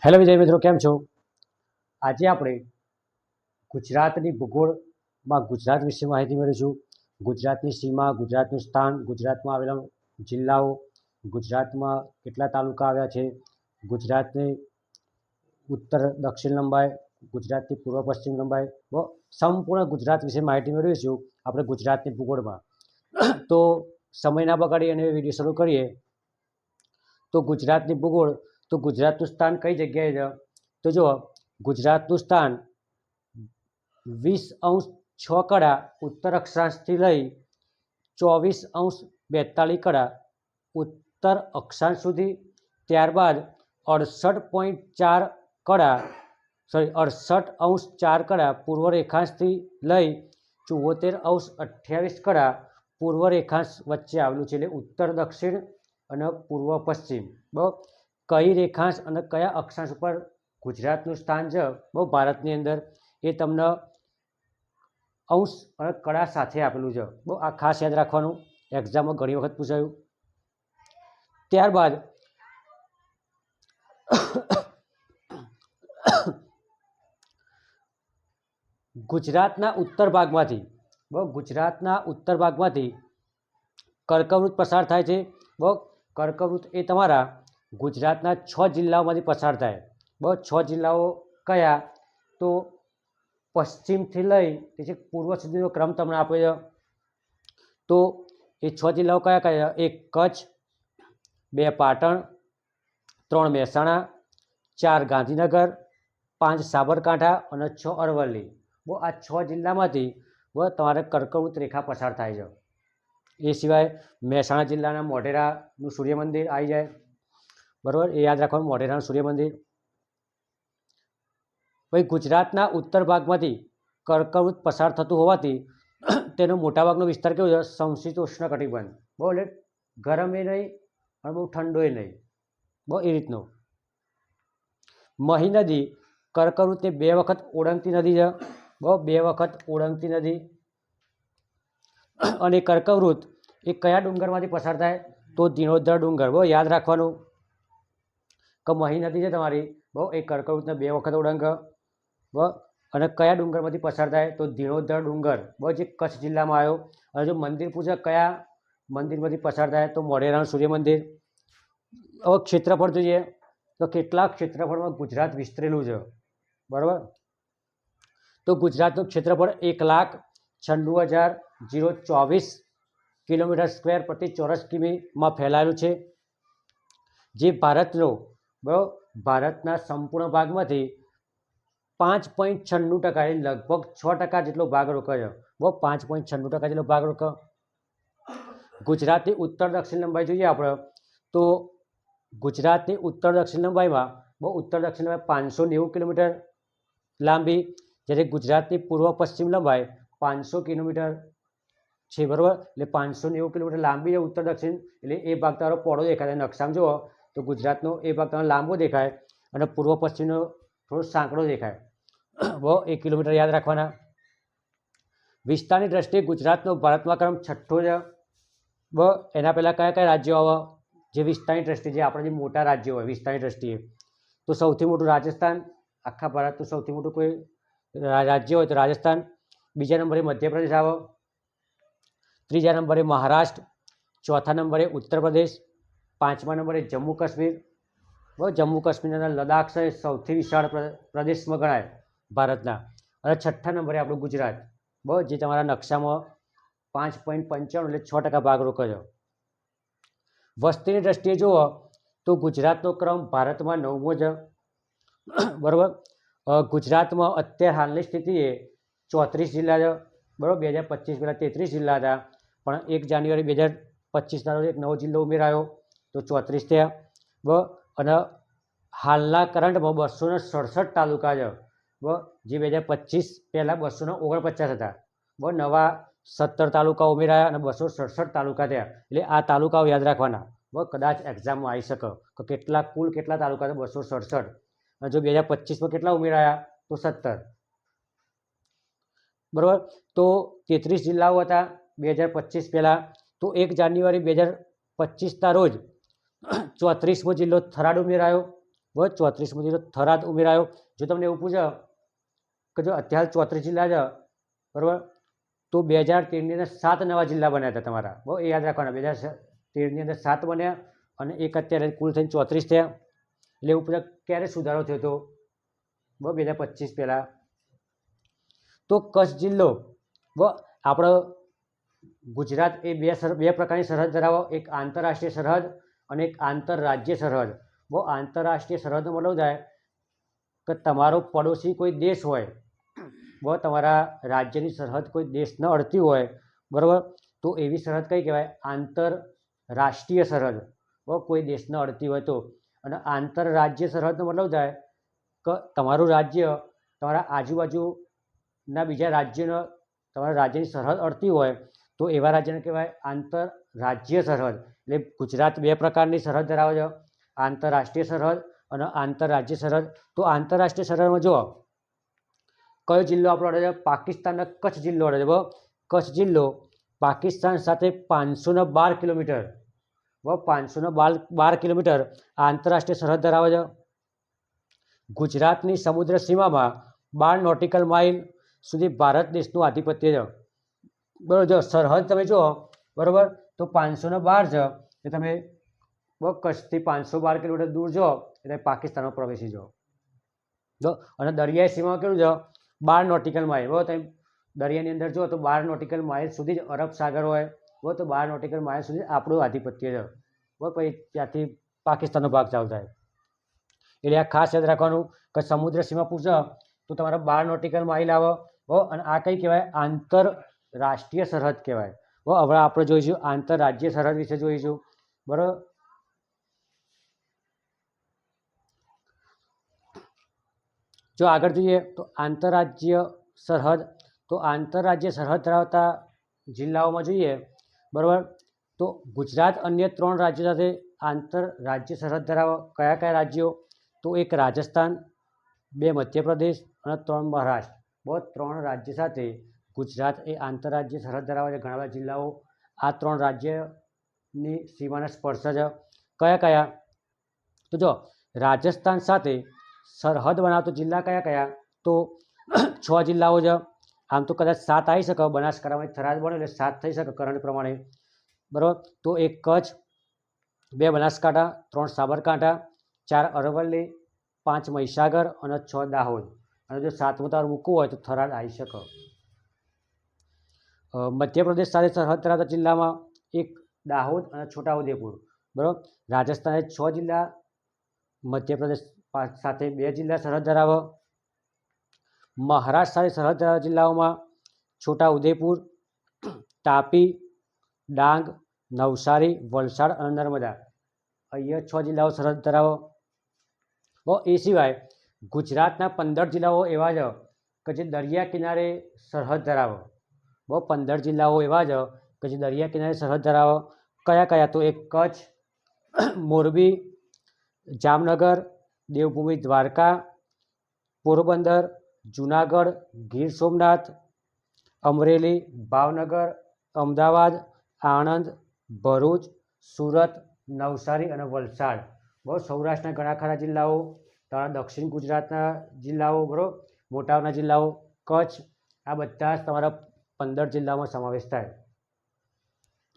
Hello વિજય મિત્રો, કેમ છો? આજે આપણે ગુજરાતની ભૂગોળમાં ગુજરાત વિશે માહિતી મેળવીશું. ગુજરાતની સીમા, ગુજરાતનું સ્થાન, ગુજરાતમાં આવેલા જિલ્લાઓ, ગુજરાતમાં કેટલા તાલુકા આવ્યા છે, ગુજરાતની ઉત્તર દક્ષિણ લંબાઈ, ગુજરાતની પૂર્વ પશ્ચિમ લંબાઈ, સંપૂર્ણ ગુજરાત વિશે માહિતી મેળવીશું આપણે ગુજરાતની ભૂગોળમાં. તો સમય ના બગાડી અને વિડીયો શરૂ કરીએ. તો ગુજરાતની ભૂગોળ, તો ગુજરાતનું સ્થાન કઈ જગ્યાએ છે? તો જુઓ, ગુજરાતનું સ્થાન 20°6' ઉત્તર અક્ષાંશથી લઈ 24°42' ઉત્તર અક્ષાંશ સુધી, ત્યારબાદ 68.4° પૂર્વ રેખાંશથી લઈ 74°28' પૂર્વ રેખાંશ વચ્ચે આવેલું છે. એટલે ઉત્તર દક્ષિણ અને પૂર્વ પશ્ચિમ. બરાબર, કઈ રેખાંશ અને કયા અક્ષાંશ ઉપર ગુજરાતનું સ્થાન છે ભારતની અંદર, એ તમને અંશ અને કળા સાથે આપેલું છે. આ ખાસ યાદ રાખવાનું, એક્ઝામમાં ઘણી વખત પૂછાયું. ત્યારબાદ ગુજરાતના ઉત્તર ભાગમાંથી કર્કવૃત પસાર થાય છે. કર્કવૃત એ તમારા ગુજરાતના 6 જિલ્લાઓમાંથી પસાર થાય. 6 જિલ્લાઓ કયા? તો પશ્ચિમથી લઈ તે પૂર્વ સુધીનો ક્રમ તમને આપે છે. તો એ 6 જિલ્લાઓ કયા કયા? 1 કચ્છ, 2 પાટણ, 3 મહેસાણા, 4 ગાંધીનગર, 5 સાબરકાંઠા અને 6 અરવલ્લી. આ 6 જિલ્લામાંથી તમારે કર્કવૃત રેખા પસાર થાય છે. એ સિવાય મહેસાણા જિલ્લાના મોઢેરાનું સૂર્ય મંદિર આવી જાય. બરાબર, એ યાદ રાખવાનું, મોઢેરાનું સૂર્ય મંદિર. ભાઈ, ગુજરાતના ઉત્તર ભાગમાંથી કર્કવૃત પસાર થતું હોવાથી તેનો મોટાભાગનો વિસ્તાર કેવો છે? સમશીતોષ્ણ કટિબંધ. એટલે ગરમ એ નહીં અને બહુ ઠંડો એ નહીં, એ રીતનો. મહી નદી કર્કવૃતને 2 વખત ઓળંગતી નદી છે. 2 વખત ઓળંગતી નદી. અને કર્કવૃત એ કયા ડુંગરમાંથી પસાર થાય? તો ધીણોધર ડુંગર. યાદ રાખવાનું કે મહી નદી છે તમારી, એ કર્કવૃતને 2 વખત ઓળંગે. અને કયા ડુંગરમાંથી પસાર થાય? તો ધીણોધર ડુંગર, જે કચ્છ જિલ્લામાં આવ્યો. અને જો મંદિર પૂછે કયા મંદિરમાંથી પસાર થાય? તો મોઢેરાનું સૂર્ય મંદિર. હવે ક્ષેત્રફળ જોઈએ તો કેટલા ક્ષેત્રફળમાં ગુજરાત વિસ્તરેલું છે. બરાબર, તો ગુજરાતનું ક્ષેત્રફળ 1,96,024 કિલોમીટર² પ્રતિ ચોરસ કિમીમાં ફેલાયેલું છે. જે ભારતના સંપૂર્ણ ભાગમાંથી 5.96%, એટલે લગભગ 6% જેટલો ભાગ રોકાયો. 5.96% જેટલો ભાગ રોકાયો. ગુજરાતની ઉત્તર દક્ષિણ લંબાઈ જોઈએ આપણે, તો ગુજરાતની ઉત્તર દક્ષિણ લંબાઈમાં ઉત્તર દક્ષિણ લંબાઈ 590 કિલોમીટર લાંબી, જ્યારે ગુજરાતની પૂર્વ પશ્ચિમ લંબાઈ 500 કિલોમીટર છે. બરાબર, એટલે 590 કિલોમીટર લાંબી છે ઉત્તર દક્ષિણ. એટલે એ ભાગ તમારો પહોળો દેખાય. નકશામાં જુઓ તો ગુજરાતનો એ ભાગ તમારો લાંબો દેખાય અને પૂર્વ પશ્ચિમનો થોડો સાંકડો દેખાય. 1 કિલોમીટર યાદ રાખવાના. વિસ્તારની દ્રષ્ટિએ ગુજરાતનો ભારતમાં ક્રમ 6થો છે. એના પહેલાં કયા કયા રાજ્યો આવે જે વિસ્તારની દ્રષ્ટિએ, જે આપણા જે મોટા રાજ્યો હોય વિસ્તારની દ્રષ્ટિએ? તો સૌથી મોટું રાજસ્થાન, આખા ભારતનું સૌથી મોટું કોઈ રાજ્ય હોય તો રાજસ્થાન. બીજા નંબરે મધ્યપ્રદેશ આવે, ત્રીજા નંબરે મહારાષ્ટ્ર, ચોથા નંબરે ઉત્તર પ્રદેશ, 5મા નંબરે જમ્મુ કાશ્મીર. જમ્મુ કાશ્મીરના લદાખ છે સૌથી વિશાળ પ્રદેશમાં ગણાય ભારતના. અને 6થા નંબરે આપણું ગુજરાત, જે તમારા નકશામાં 5.95 એટલે 6% ભાગ રોકાયો. વસ્તીની દ્રષ્ટિએ જુઓ તો ગુજરાતનો ક્રમ ભારતમાં 9મો છે. બરાબર, ગુજરાતમાં અત્યારે હાલની સ્થિતિએ 34 જિલ્લા છે. બરાબર, 2025 પહેલાં 33 જિલ્લા હતા, પણ 1 જાન્યુઆરી 2025ના રોજ એક નવો જિલ્લો ઉમેરાયો તો 34 થયા. અને હાલના કરંટમાં 267 તાલુકા છે. જે 2025 પહેલાં 249 હતા. નવા 17 તાલુકા ઉમેરાયા અને 267 તાલુકા થયા. એટલે આ તાલુકાઓ યાદ રાખવાના. કદાચ એક્ઝામમાં આવી શકે કે કુલ કેટલા તાલુકા છે? 267. અને જો 2025માં કેટલા ઉમેરાયા? તો 17. બરાબર, તો 33 જિલ્લાઓ હતા 2025 પહેલાં. તો 1 જાન્યુઆરી 2025ના રોજ 34મો જિલ્લો થરાદ ઉમેરાયો. બરાબર 34માંથી તો થરાદ ઉમેરાયો. જો તમને એવું પૂછે કે જો અત્યારે 34 જિલ્લા છે બરાબર, તો 2013ની અંદર 7 નવા જિલ્લા બન્યા હતા તમારા. બરાબર, એ યાદ રાખવાના. 2013ની અંદર 7 બન્યા અને એક અત્યારે કુલ થઈને 34 થયા. એટલે એવું પૂછે ક્યારે સુધારો થયો હતો? બરાબર, 2025 પહેલાં. તો કચ્છ જિલ્લો આપણો ગુજરાત એ બે પ્રકારની સરહદ ધરાવો, એક આંતરરાષ્ટ્રીય સરહદ અને એક આંતરરાજ્ય સરહદ. બહુ આંતરરાષ્ટ્રીય સરહદનો મતલબ થાય કે તમારો પડોશી કોઈ દેશ હોય, બહુ તમારા રાજ્યની સરહદ કોઈ દેશને અડતી હોય બરાબર, તો એવી સરહદ કઈ કહેવાય? આંતરરાષ્ટ્રીય સરહદ. બહુ કોઈ દેશને અડતી હોય તો. અને આંતરરાજ્ય સરહદનો મતલબ થાય કે તમારું રાજ્ય તમારા આજુબાજુના બીજા રાજ્યનો તમારા રાજ્યની સરહદ અડતી હોય તો એવા રાજ્યને કહેવાય આંતરરાજ્ય સરહદ. એટલે ગુજરાત બે પ્રકારની સરહદ ધરાવે છે, આંતરરાષ્ટ્રીય સરહદ અને આંતરરાજ્ય સરહદ. તો આંતરરાષ્ટ્રીય સરહદમાં જો કયો જિલ્લો આપણો અડે છે? પાકિસ્તાનનો કચ્છ જિલ્લો અડે છે. બરાબર, કચ્છ જિલ્લો પાકિસ્તાન સાથે 512 કિલોમીટર 512 કિલોમીટર આંતરરાષ્ટ્રીય સરહદ ધરાવે છે. ગુજરાતની સમુદ્ર સીમામાં 12 નોટિકલ માઇલ સુધી ભારત દેશનું આધિપત્ય છે. બરાબર, જો સરહદ તમે જુઓ બરાબર, તો 512 છે. એ તમે કચ્છથી 512 કિલોમીટર દૂર જો એટલે પાકિસ્તાનમાં પ્રવેશી જાઓ. અને દરિયાઈ સીમામાં કેવું છે? 12 નોટિકલ માઇલ. બરાબર, તમે દરિયાની અંદર જુઓ તો 12 નોટિકલ માઇલ સુધી જ અરબ સાગર હોય. બરાબર, તો 12 નોટિકલ માઇલ સુધી આપણું આધિપત્ય છે. બરાબર, પછી ત્યાંથી પાકિસ્તાનનો ભાગ ચાલુ થાય. એટલે આ ખાસ યાદ રાખવાનું કે સમુદ્ર સીમા પૂછો તો તમારે 12 નોટિકલ માઇલ આવે. બરાબર, અને આ કઈ કહેવાય? આંતરરાષ્ટ્રીય સરહદ કહેવાય. બરાબર, હવે આપણે જોઈશું આંતરરાજ્ય સરહદ વિશે જોઈશું. બરાબર, જો આગળ જોઈએ તો આંતરરાજ્ય સરહદ. તો આંતરરાજ્ય સરહદ ધરાવતા જિલ્લાઓમાં જોઈએ બરાબર, તો ગુજરાત અન્ય 3 રાજ્યો સાથે આંતરરાજ્ય સરહદ ધરાવે. કયા કયા રાજ્યો? તો એક રાજસ્થાન, 2 મધ્યપ્રદેશ અને 3 મહારાષ્ટ્ર. બહુ 3 રાજ્ય સાથે ગુજરાત એ આંતરરાજ્ય સરહદ ધરાવે છે. ઘણા બધા જિલ્લાઓ આ 3 રાજ્યની સીમાને સ્પર્શે છે. કયા કયા? તો જો રાજસ્થાન સાથે સરહદ બનાવતો જિલ્લા કયા કયા? તો 6 જિલ્લાઓ છે. આમ તો કદાચ 7 આવી શકે, બનાસકાંઠામાં થરાદ બને એટલે 7 થઈ શકે કરંટ પ્રમાણે. બરાબર, તો એક કચ્છ, 2 બનાસકાંઠા, 3 સાબરકાંઠા, 4 અરવલ્લી, 5 મહીસાગર અને 6 દાહોદ. અને જો 7મું તાર મૂકવું હોય તો થરાદ આવી શકે. મધ્યપ્રદેશ સાથે સરહદ ધરાવતા જિલ્લામાં એક દાહોદ અને છોટાઉદેપુર. બરાબર, રાજસ્થાને 6 જિલ્લા, મધ્યપ્રદેશ સાથે 2 જિલ્લા સરહદ ધરાવે. મહારાષ્ટ્ર સાથે સરહદ ધરાવતા જિલ્લાઓમાં છોટાઉદેપુર, તાપી, ડાંગ, નવસારી, વલસાડ અને નર્મદા. અહીંયા 6 જિલ્લાઓ સરહદ ધરાવો. એ સિવાય ગુજરાતના 15 જિલ્લાઓ એવા છે કે જે દરિયા કિનારે સરહદ ધરાવો. 15 જિલ્લાઓ એવા છે કે જે દરિયા કિનારે સરહદ ધરાવો. કયા કયા? તો એક કચ્છ, મોરબી, જામનગર, દેવભૂમિ દ્વારકા, પોરબંદર, જુનાગઢ, ગીર સોમનાથ, અમરેલી, ભાવનગર, અમદાવાદ, આણંદ, ભરૂચ, સુરત, નવસારી અને વલસાડ. બહુ સૌરાષ્ટ્રના ઘણા ખરા જિલ્લાઓ, તમારા દક્ષિણ ગુજરાતના જિલ્લાઓ, બરાબર, મોટાભાગના જિલ્લાઓ, કચ્છ, આ બધા જ તમારા 15 જિલ્લામાં સમાવેશ થાય.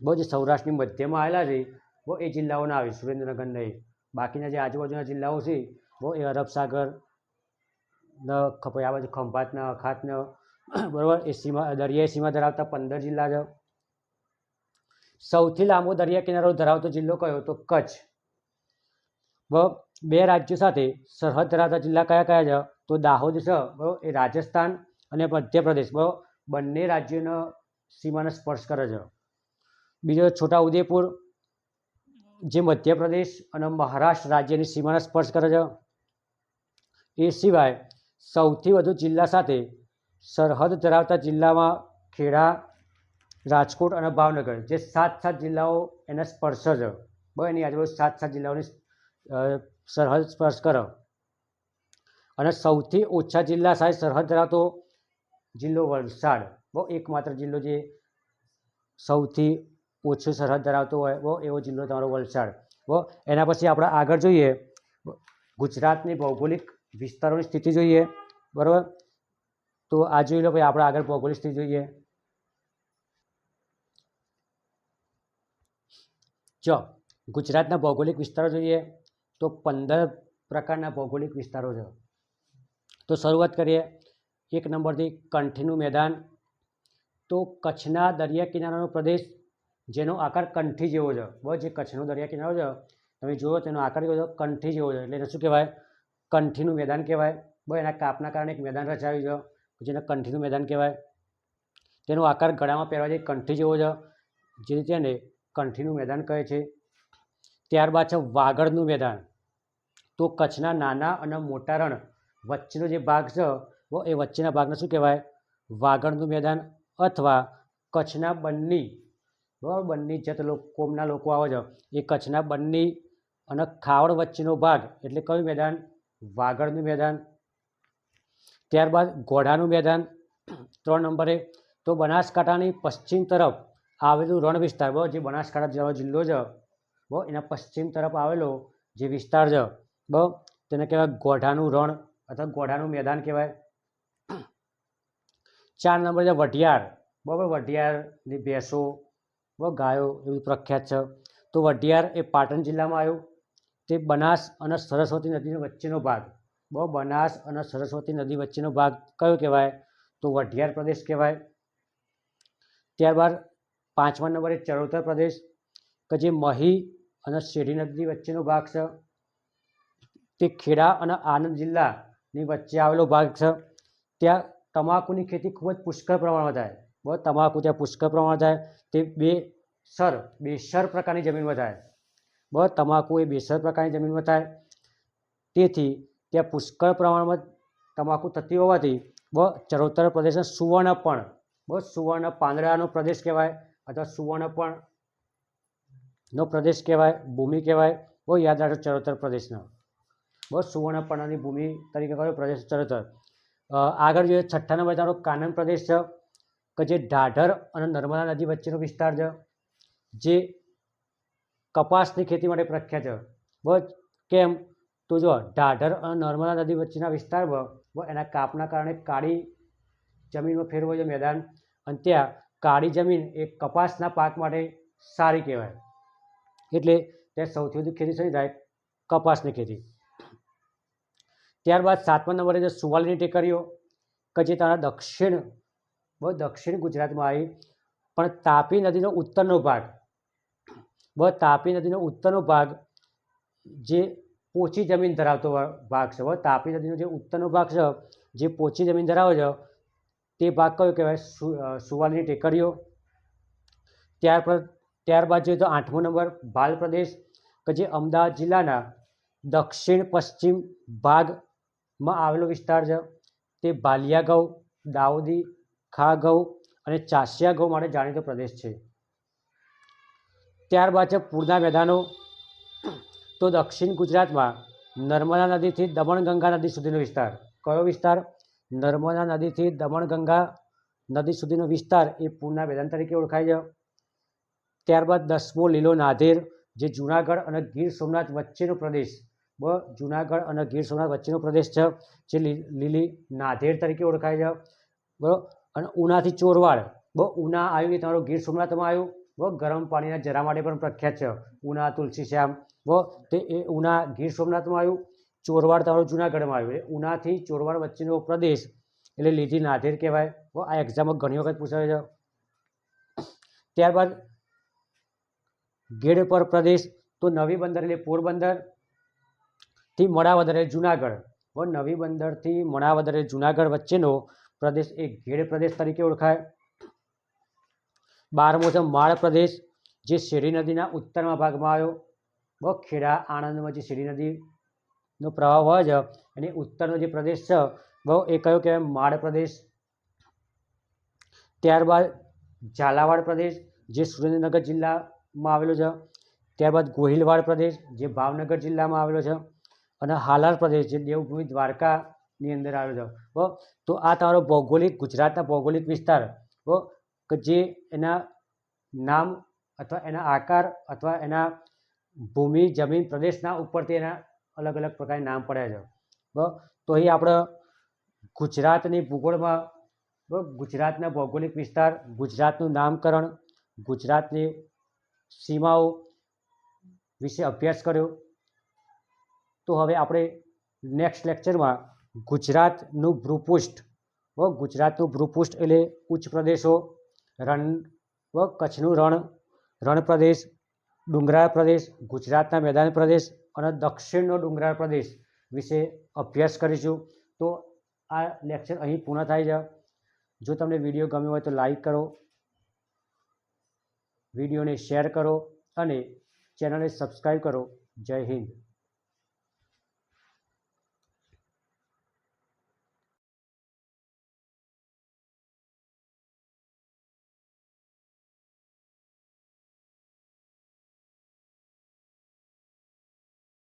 બહુ જે સૌરાષ્ટ્રની મધ્યમાં આવેલા છે બહુ એ જિલ્લાઓ ના આવે, સુરેન્દ્રનગર નહીં. બાકીના જે આજુબાજુના જિલ્લાઓ છે બહુ એ અરબ સાગર આ બાજુ ખંભાતના, અખાતના, બરાબર, એ સીમા દરિયાઈ સીમા ધરાવતા 15 જિલ્લા છે. સૌથી લાંબો દરિયા કિનારો ધરાવતો જિલ્લો કયો? તો કચ્છ. 2 રાજ્યો સાથે સરહદ ધરાવતા જિલ્લા કયા કયા છે? તો દાહોદ છે, બરાબર, એ રાજસ્થાન અને મધ્યપ્રદેશ, બરાબર, બંને રાજ્યોના સીમાને સ્પર્શ કરે છે. બીજો છોટાઉદેપુર, જે મધ્યપ્રદેશ અને મહારાષ્ટ્ર રાજ્યની સીમાને સ્પર્શ કરે છે. એ સિવાય સૌથી વધુ જિલ્લા સાથે સરહદ ધરાવતા જિલ્લામાં ખેડા, રાજકોટ અને ભાવનગર, જે 7 જિલ્લાઓ એને સ્પર્શ છે. બરાબર, એની આજુબાજુ 7 જિલ્લાઓની સરહદ સ્પર્શ કરો. અને સૌથી ઓછા જિલ્લા સાથે સરહદ ધરાવતો જિલ્લો વલસાડ. બહુ એકમાત્ર જિલ્લો જે સૌથી ઓછું સરહદ ધરાવતો હોય એવો જિલ્લો તમારો વલસાડ. બહુ એના પછી આપણે આગળ જોઈએ ગુજરાતની ભૌગોલિક વિસ્તારોની સ્થિતિ જોઈએ, બરાબર. તો આ જોઈ લો ભાઈ, આપણે આગળ ભૌગોલિક સ્થિતિ જોઈએ. જો ગુજરાતના ભૌગોલિક વિસ્તારો જોઈએ તો 15 પ્રકારના ભૌગોલિક વિસ્તારો છે. તો શરૂઆત કરીએ 1 નંબરથી. કંઠીનું મેદાન. તો કચ્છના દરિયા કિનારાનો પ્રદેશ જેનો આકાર કંઠી જેવો છે. બસ જે કચ્છનો દરિયા કિનારો છે તમે જુઓ તેનો આકાર કેવો છે, કંઠી જેવો છે. એટલે એને શું કહેવાય? કંઠીનું મેદાન કહેવાય. બસ એના કાપના કારણે એક મેદાન રચાયું છે જેને કંઠીનું મેદાન કહેવાય. તેનો આકાર ગળામાં પહેરવાથી કંઠી જેવો છે, જેથી તેને કંઠીનું મેદાન કહે છે. ત્યારબાદ છે વાગડનું મેદાન. તો કચ્છના નાના અને મોટા રણ વચ્ચેનો જે ભાગ છે એ વચ્ચેના ભાગને શું કહેવાય? વાગડનું મેદાન. અથવા કચ્છના બન્ની, બરાબર, બન્ની જત કોમના લોકો આવે છે એ કચ્છના બન્ની અને ખાવડ વચ્ચેનો ભાગ એટલે કયું મેદાન? વાગડનું મેદાન. ત્યારબાદ ઘોડાનું મેદાન 3 નંબરે. તો બનાસકાંઠાની પશ્ચિમ તરફ આવેલું રણ વિસ્તાર, જે બનાસકાંઠા જિલ્લો છે એના પશ્ચિમ તરફ આવેલો જે વિસ્તાર છે તેને કહેવાય ઘોડાનું રણ અથવા ઘોડાનું મેદાન કહેવાય. 4 નંબર છે વઢિયાર. બરાબર, વઢિયારની ભેંસો, ગાયો એવી પ્રખ્યાત છે. તો વઢિયાર એ પાટણ જિલ્લામાં આવ્યું. તે બનાસ અને સરસ્વતી નદીનો વચ્ચેનો ભાગ, બનાસ અને સરસ્વતી નદી વચ્ચેનો ભાગ કયો કહેવાય? તો વઢિયાર પ્રદેશ કહેવાય. ત્યારબાદ 5મા નંબરે ચરોતર પ્રદેશ, કે જે મહી અને શેરી નદી વચ્ચેનો ભાગ છે. તે ખેડા અને આણંદ જિલ્લાની વચ્ચે આવેલો ભાગ છે. ત્યાં તમાકુની ખેતી ખૂબ જ પુષ્કળ પ્રમાણમાં થાય. તમાકુ ત્યાં પુષ્કળ પ્રમાણમાં થાય. તે બેસર પ્રકારની જમીનમાં થાય. તમાકુ એ બેસર પ્રકારની જમીનમાં થાય. તેથી ત્યાં પુષ્કળ પ્રમાણમાં તમાકુ થતી હોવાથી ચરોતર પ્રદેશને સુવર્ણપણ, સુવર્ણ પાંદડાનો પ્રદેશ કહેવાય અથવા સુવર્ણપણનો પ્રદેશ કહેવાય, ભૂમિ કહેવાય. યાદ રાખજો ચરોતર પ્રદેશનો. સુવર્ણપર્ણની ભૂમિ તરીકે કયો પ્રદેશ? ચરોતર. આગળ જોઈએ 6ઠ્ઠા નંબર તારો કાનન પ્રદેશ છે, કે જે ઢાઢર અને નર્મદા નદી વચ્ચેનો વિસ્તાર છે, જે કપાસની ખેતી માટે પ્રખ્યાત છે. કેમ? તો જો ઢાઢર અને નર્મદા નદી વચ્ચેના વિસ્તારમાં એના કાપના કારણે કાળી જમીનમાં ફેરવાય છે મેદાન, અને ત્યાં કાળી જમીન એ કપાસના પાક માટે સારી કહેવાય. એટલે ત્યાં સૌથી વધુ ખેતી થઈ થાય કપાસની ખેતી. ત્યારબાદ 7મા નંબરે છે સુવાલીની ટેકરીઓ, કે જે તારા દક્ષિણ ગુજરાતમાં આવી. પણ તાપી નદીનો ઉત્તરનો ભાગ, તાપી નદીનો ઉત્તરનો ભાગ જે પોચી જમીન ધરાવતો ભાગ છે. તાપી નદીનો જે ઉત્તરનો ભાગ છે જે પોચી જમીન ધરાવે છે તે ભાગ કયો કહેવાય? સુવાલીની ટેકરીઓ. ત્યારબાદ જોઈએ તો 8મો નંબર ભાલ પ્રદેશ, કે જે અમદાવાદ જિલ્લાના દક્ષિણ પશ્ચિમ ભાગમાં આવેલો વિસ્તાર છે. તે ભાલિયા ઘઉં, દાઉદી, ખા ઘઉં અને ચાસિયા ઘઉં માટે જાણીતો પ્રદેશ છે. ત્યારબાદ છે પૂરના મેદાનો. તો દક્ષિણ ગુજરાતમાં નર્મદા નદીથી દમણગંગા નદી સુધીનો વિસ્તાર. કયો વિસ્તાર? નર્મદા નદીથી દમણગંગા નદી સુધીનો વિસ્તાર એ પૂરના મેદાન તરીકે ઓળખાય છે. ત્યારબાદ 10મો લીલો નાધેર, જે જુનાગઢ અને ગીર સોમનાથ વચ્ચેનો પ્રદેશ, જુનાગઢ અને ગીર સોમનાથ વચ્ચેનો પ્રદેશ છે, જે લીલી નાધેર તરીકે ઓળખાય છે. અને ઉનાથી ચોરવાડ, ઉના આવ્યું એ તમારું ગીર સોમનાથમાં આવ્યું. ગરમ પાણીના ઝરા માટે પણ પ્રખ્યાત છે ઉના, તુલસીશ્યામ. તે એ ઉના ગીર સોમનાથમાં આવ્યું. ચોરવાડ તમારું જુનાગઢમાં આવ્યું. એટલે ઉનાથી ચોરવાડ વચ્ચેનો પ્રદેશ એટલે લીલી નાધેર કહેવાય. આ એક્ઝામમાં ઘણી વખત પૂછાય છે. ત્યારબાદ ગેડપર પ્રદેશ, તો નવી બંદર એટલે પોરબંદર થી મણાવદર એટલે જુનાગઢ. નવી બંદરથી મણાવદર એટલે જુનાગઢ વચ્ચેનો પ્રદેશ એ ગેડ પ્રદેશ તરીકે ઓળખાય. 12મો છે માળ પ્રદેશ, જે શેરી નદીના ઉત્તરમાં ભાગમાં આવ્યો. ખેડા આણંદમાં જે શેરી નદીનો પ્રવાહ હોય છે અને ઉત્તરનો જે પ્રદેશ છે એ કયો કહેવાય? માળ પ્રદેશ. ત્યારબાદ ઝાલાવાડ પ્રદેશ, જે સુરેન્દ્રનગર જિલ્લામાં આવેલો છે. ત્યારબાદ ગોહિલવાડ પ્રદેશ, જે ભાવનગર જિલ્લામાં આવેલો છે. અને હાલાર પ્રદેશ, જે દેવભૂમિ દ્વારકાની અંદર આવેલો છે. તો આ તમારો ગુજરાતના ભૌગોલિક વિસ્તાર, કે જે એના નામ અથવા એના આકાર અથવા એના ભૂમિ, જમીન, પ્રદેશના ઉપરથી એના અલગ અલગ પ્રકારના નામ પડ્યા છે બરાબર. તો અહીં આપણે ગુજરાતની ભૂગોળમાં બરાબર ગુજરાતના ભૌગોલિક વિસ્તાર, ગુજરાતનું નામકરણ, ગુજરાતની સીમાઓ વિશે અભ્યાસ કર્યો. તો હવે આપણે નેક્સ્ટ લેક્ચરમાં ગુજરાતનું ભૂપૃષ્ઠ ગુજરાતનું ભૂપૃષ્ઠ એટલે ઉચ્ચ પ્રદેશો, રણ કચ્છનું રણ પ્રદેશ, ડુંગરાળ પ્રદેશ, ગુજરાતના મેદાન પ્રદેશ અને દક્ષિણનો ડુંગરાળ પ્રદેશ વિશે અભ્યાસ કરીશું. તો આ લેક્ચર અહીં પૂર્ણ થાય છે. જો તમને વિડીયો ગમ્યો હોય તો લાઈક કરો, વિડીયોને શેર કરો અને ચેનલને સબસ્ક્રાઈબ કરો. જય હિન્દ.